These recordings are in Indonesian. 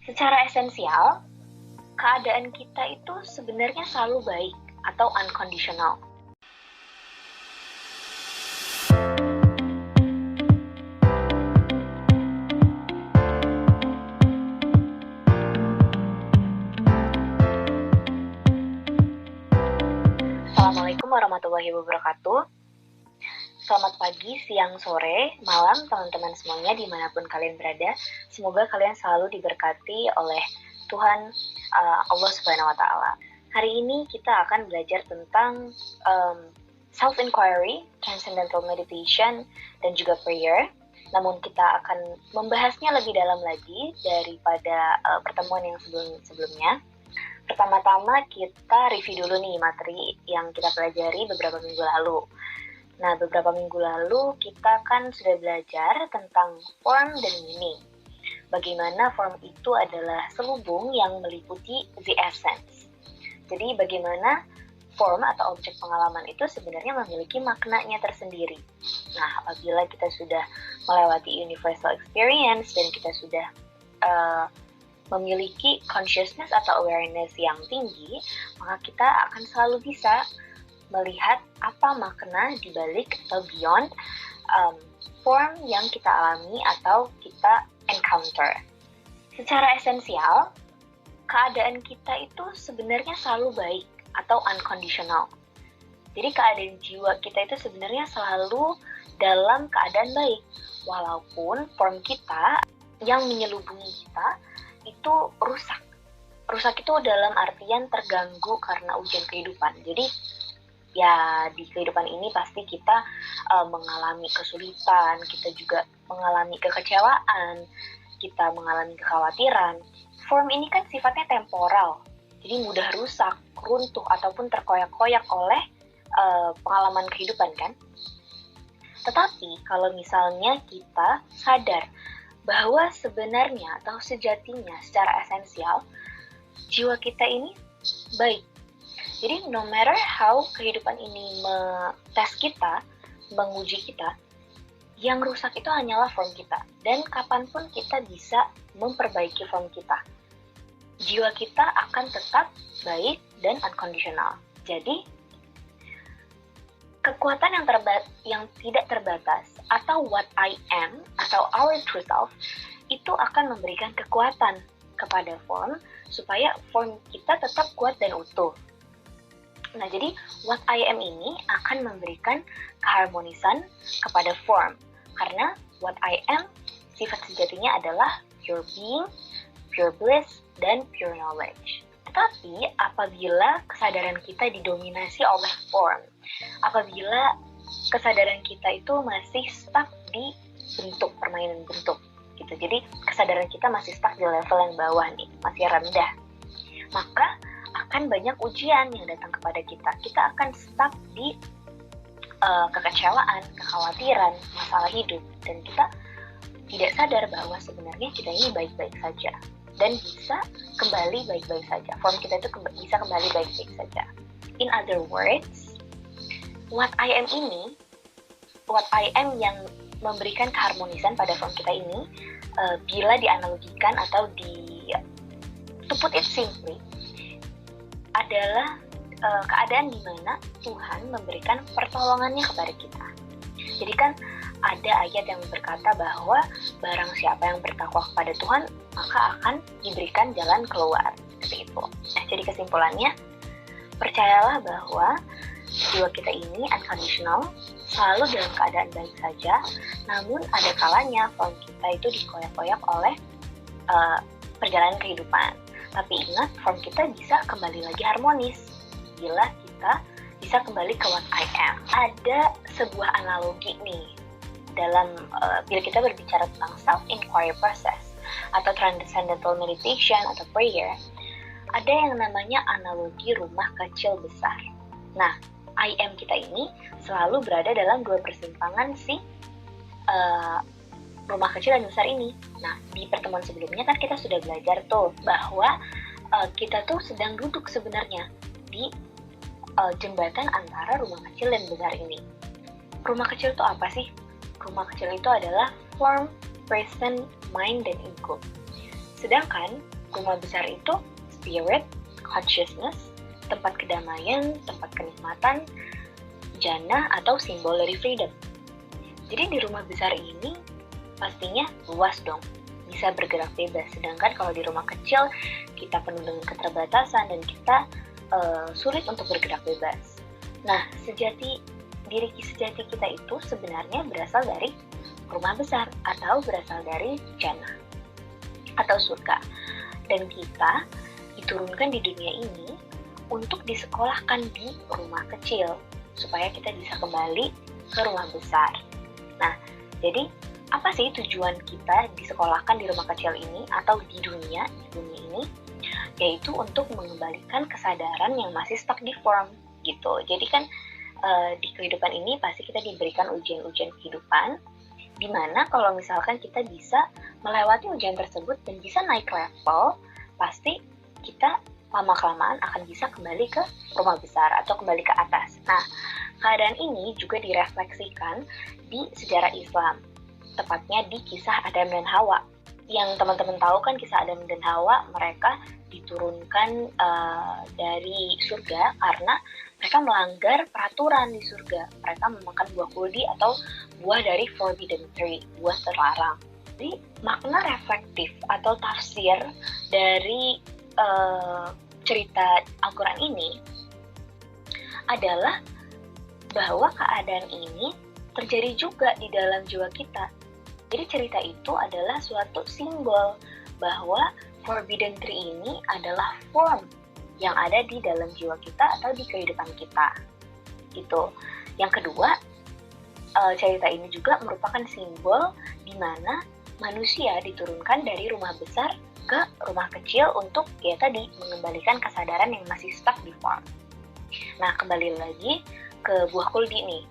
Secara esensial, keadaan kita itu sebenarnya selalu baik atau unconditional. Assalamualaikum warahmatullahi wabarakatuh. Selamat pagi, siang, sore, malam teman-teman semuanya dimanapun kalian berada. Semoga kalian selalu diberkati oleh Tuhan Allah Subhanahu wa Ta'ala. Hari ini kita akan belajar tentang self-inquiry, transcendental meditation, dan juga prayer. Namun kita akan membahasnya lebih dalam lagi daripada pertemuan yang sebelumnya. Pertama-tama kita review dulu nih materi yang kita pelajari beberapa minggu lalu. Nah, beberapa minggu lalu kita kan sudah belajar tentang form dan meaning. Bagaimana form itu adalah selubung yang meliputi the essence. Jadi bagaimana form atau objek pengalaman itu sebenarnya memiliki maknanya tersendiri. Nah, apabila kita sudah melewati universal experience dan kita sudah memiliki consciousness atau awareness yang tinggi, maka kita akan selalu bisa melihat apa makna dibalik atau beyond form yang kita alami atau kita encounter. Secara esensial, keadaan kita itu sebenarnya selalu baik atau unconditional. Jadi keadaan jiwa kita itu sebenarnya selalu dalam keadaan baik, walaupun form kita yang menyelubungi kita itu rusak. Rusak itu dalam artian terganggu karena ujian kehidupan. Jadi ya di kehidupan ini pasti kita mengalami kesulitan, kita juga mengalami kekecewaan, kita mengalami kekhawatiran. Form ini kan sifatnya temporal, jadi mudah rusak, runtuh, ataupun terkoyak-koyak oleh pengalaman kehidupan kan. Tetapi kalau misalnya kita sadar bahwa sebenarnya atau sejatinya secara esensial, jiwa kita ini baik. Jadi no matter how kehidupan ini tes kita, menguji kita, yang rusak itu hanyalah form kita. Dan kapanpun kita bisa memperbaiki form kita. Jiwa kita akan tetap baik dan unconditional. Jadi kekuatan yang tidak terbatas atau what I am atau our true self itu akan memberikan kekuatan kepada form supaya form kita tetap kuat dan utuh. Nah, jadi what I am ini akan memberikan keharmonisan kepada form. Karena what I am, sifat sejatinya adalah pure being, pure bliss, dan pure knowledge. Tetapi apabila kesadaran kita didominasi oleh form, apabila kesadaran kita itu masih stuck di bentuk, permainan bentuk, gitu. Jadi kesadaran kita masih stuck di level yang bawah nih, masih rendah. Maka akan banyak ujian yang datang kepada kita. Kita akan stuck di kekecewaan, kekhawatiran, masalah hidup. Dan kita tidak sadar bahwa sebenarnya kita ini baik-baik saja. Dan bisa kembali baik-baik saja. Form kita itu bisa kembali baik-baik saja. In other words, what I am ini, what I am yang memberikan keharmonisan pada form kita ini, bila dianalogikan atau to put it simply, adalah keadaan di mana Tuhan memberikan pertolongannya kepada kita. Jadi kan ada ayat yang berkata bahwa barang siapa yang bertakwa kepada Tuhan, maka akan diberikan jalan keluar. Seperti itu. Nah, jadi kesimpulannya, percayalah bahwa jiwa kita ini unconditional, selalu dalam keadaan baik saja, namun ada kalanya form kita itu dikoyak-koyak oleh perjalanan kehidupan. Tapi ingat, form kita bisa kembali lagi harmonis bila kita bisa kembali ke what I am. Ada sebuah analogi nih dalam bila kita berbicara tentang self-inquiry process atau transcendental meditation atau prayer. Ada yang namanya analogi rumah kecil besar. Nah, I am kita ini selalu berada dalam dua persimpangan rumah kecil dan besar ini. Nah, di pertemuan sebelumnya kan kita sudah belajar tuh bahwa kita tuh sedang duduk sebenarnya di jembatan antara rumah kecil dan besar ini. Rumah kecil itu apa sih? Rumah kecil itu adalah form, person, mind, dan ego. Sedangkan rumah besar itu spirit, consciousness, tempat kedamaian, tempat kenikmatan, jannah atau simbol dari freedom. Jadi di rumah besar ini pastinya luas dong, bisa bergerak bebas. Sedangkan kalau di rumah kecil kita penuh dengan keterbatasan dan kita sulit untuk bergerak bebas. Nah, diri sejati kita itu sebenarnya berasal dari rumah besar atau berasal dari jannah atau surga. Dan kita diturunkan di dunia ini untuk disekolahkan di rumah kecil supaya kita bisa kembali ke rumah besar. Nah, jadi apa sih tujuan kita disekolahkan di rumah kecil ini atau di dunia ini? Yaitu untuk mengembalikan kesadaran yang masih stuck di form gitu. Jadi kan di kehidupan ini pasti kita diberikan ujian-ujian kehidupan, dimana kalau misalkan kita bisa melewati ujian tersebut dan bisa naik level, pasti kita lama-kelamaan akan bisa kembali ke rumah besar atau kembali ke atas. Nah, keadaan ini juga direfleksikan di sejarah Islam, tepatnya di kisah Adam dan Hawa. Yang teman-teman tahu kan kisah Adam dan Hawa, mereka diturunkan dari surga karena mereka melanggar peraturan di surga. Mereka memakan buah kuldi atau buah dari forbidden tree, buah terlarang. Jadi makna reflektif atau tafsir dari cerita Al-Quran ini adalah bahwa keadaan ini terjadi juga di dalam jiwa kita. Jadi cerita itu adalah suatu simbol bahwa forbidden tree ini adalah form yang ada di dalam jiwa kita atau di kehidupan kita. Gitu. Yang kedua, cerita ini juga merupakan simbol di mana manusia diturunkan dari rumah besar ke rumah kecil untuk ya tadi mengembalikan kesadaran yang masih stuck di form. Nah, kembali lagi ke buah kuldi nih.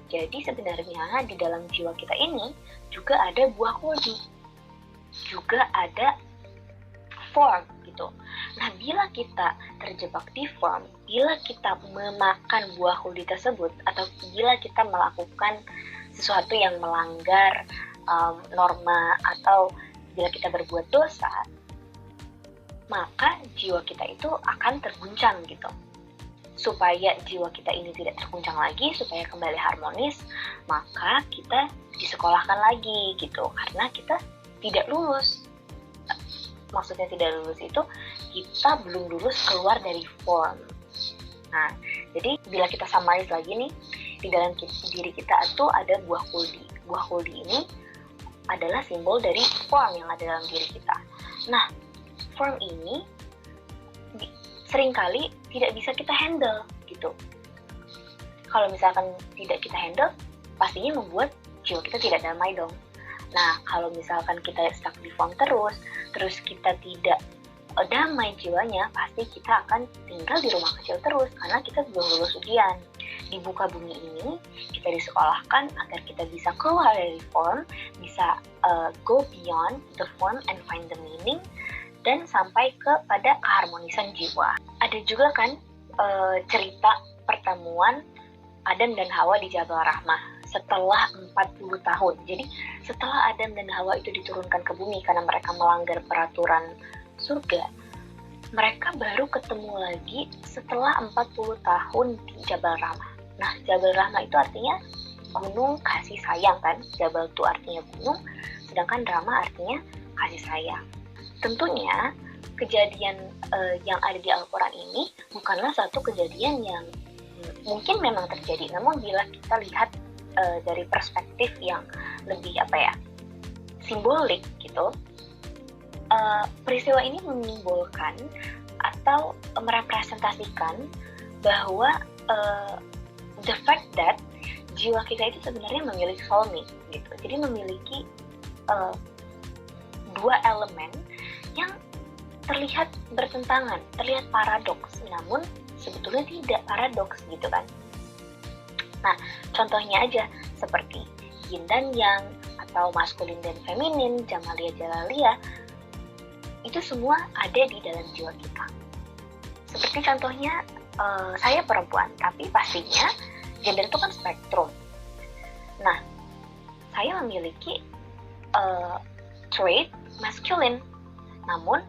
Jadi sebenarnya di dalam jiwa kita ini juga ada buah kuldi, juga ada form gitu. Nah, bila kita terjebak di form, bila kita memakan buah kuldi tersebut, atau bila kita melakukan sesuatu yang melanggar norma, atau bila kita berbuat dosa, maka jiwa kita itu akan terguncang gitu. Supaya jiwa kita ini tidak terguncang lagi, supaya kembali harmonis, maka kita disekolahkan lagi gitu, karena kita tidak lulus. Maksudnya tidak lulus itu kita belum lulus keluar dari form. Nah, jadi bila kita summarize lagi nih, di dalam diri kita itu ada buah kuldi. Buah kuldi ini adalah simbol dari form yang ada dalam diri kita. Nah, form ini seringkali tidak bisa kita handle gitu. Kalau misalkan tidak kita handle, pastinya membuat jiwa kita tidak damai dong. Nah, kalau misalkan kita stuck di form terus kita tidak damai jiwanya, pasti kita akan tinggal di rumah kecil terus karena kita belum lulus ujian. Di muka bumi ini, kita disekolahkan agar kita bisa keluar dari form, bisa go beyond the form and find the meaning, dan sampai kepada keharmonisan jiwa. Ada juga kan cerita pertemuan Adam dan Hawa di Jabal Rahmah setelah 40 tahun. Jadi setelah Adam dan Hawa itu diturunkan ke bumi karena mereka melanggar peraturan surga, mereka baru ketemu lagi setelah 40 tahun di Jabal Rahmah. Nah, Jabal Rahmah itu artinya gunung kasih sayang kan. Jabal itu artinya gunung, sedangkan Rahmah artinya kasih sayang. Tentunya kejadian yang ada di Al-Quran ini bukanlah satu kejadian yang mungkin memang terjadi, namun bila kita lihat dari perspektif yang lebih simbolik gitu, peristiwa ini menyimbolkan atau merepresentasikan bahwa the fact that jiwa kita itu sebenarnya memiliki soulmate gitu. Jadi memiliki dua elemen yang terlihat bertentangan, terlihat paradoks, namun sebetulnya tidak paradoks gitu kan. Nah, contohnya aja seperti yin dan yang, atau maskulin dan feminin, jamalia jalalia, itu semua ada di dalam jiwa kita. Seperti contohnya, saya perempuan, tapi pastinya gender itu kan spektrum. Nah, saya memiliki trait masculine, Namun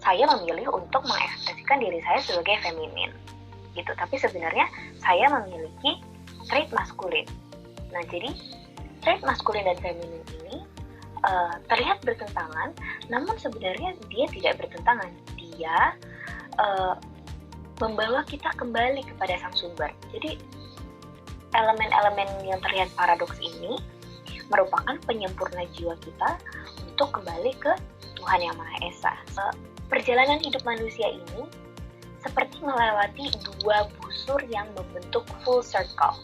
saya memilih untuk mengekspresikan diri saya sebagai feminin gitu. Tapi sebenarnya saya memiliki trait maskulin. Nah, jadi trait maskulin dan feminin ini terlihat bertentangan, namun sebenarnya dia tidak bertentangan. Dia membawa kita kembali kepada sang sumber. Jadi elemen-elemen yang terlihat paradoks ini merupakan penyempurna jiwa kita untuk kembali ke Tuhan Yang Maha Esa. Perjalanan hidup manusia ini seperti melewati dua busur yang membentuk full circle.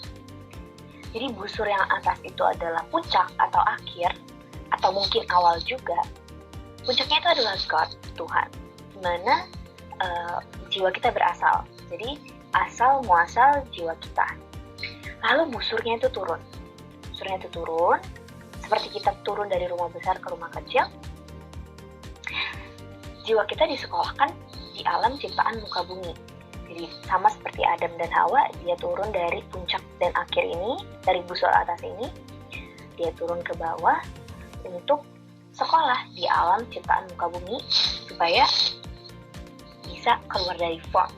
Jadi busur yang atas itu adalah puncak atau akhir, atau mungkin awal juga. Puncaknya itu adalah God, Tuhan, di mana jiwa kita berasal. Jadi asal muasal jiwa kita. Lalu busurnya itu turun. Busurnya itu turun, seperti kita turun dari rumah besar ke rumah kecil. Jiwa kita disekolahkan di alam ciptaan muka bumi. Jadi sama seperti Adam dan Hawa, dia turun dari puncak dan akhir ini, dari busur atas ini, dia turun ke bawah untuk sekolah di alam ciptaan muka bumi supaya bisa keluar dari form.